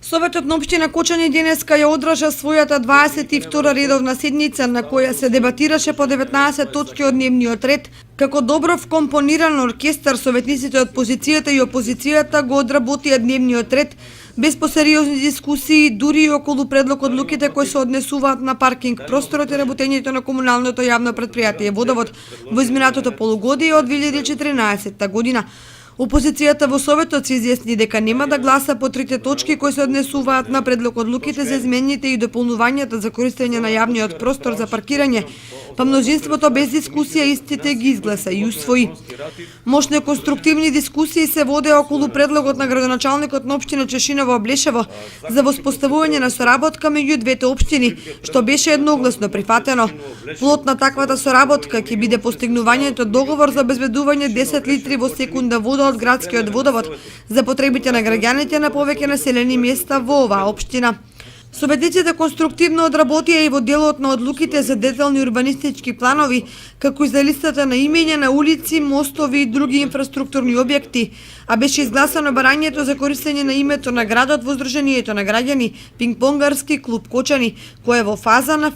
Советот на општина Кочани денеска ја одржа својата 22 редовна седница на која се дебатираше по 19 точки од дневниот ред. Како добров компониран оркестар, советниците од позицијата и опозицијата го одработија дневниот ред без посериозни дискусии, дури и околу предлог одлуките кои се однесуваат на паркинг просторот и работењето на комуналното јавно претпријатие Водовод во изминатото полугодие од 2014 година. Опозицијата во Советот се изјасни дека нема да гласа по трите точки кои се однесуваат на предлог одлуките за измените и дополнувањата за користење на јавниот простор за паркирање, па мнозинството без дискусија истите ги изгласа и усвои. Мощни конструктивни дискусии се водеа околу предлогот на градоначалникот на општина Чешиново Блешево за воспоставување на соработка меѓу двете општини, што беше едногласно прифатено. Плод на таквата соработка ќе биде постигнувањето договор за обезбедување 10 литри во секунда вода од градскиот водовод за потребите на граѓаните на повеќе населени места во оваа општина. Советниците конструктивно одработија и во делот на одлуките за детални урбанистички планови, како и за листата на имења на улици, мостови и други инфраструктурни објекти, а беше изгласано барањето за користење на името на градот во Сдруженијето на граѓани Пинг-понгарски клуб Кочани, кој е во фаза на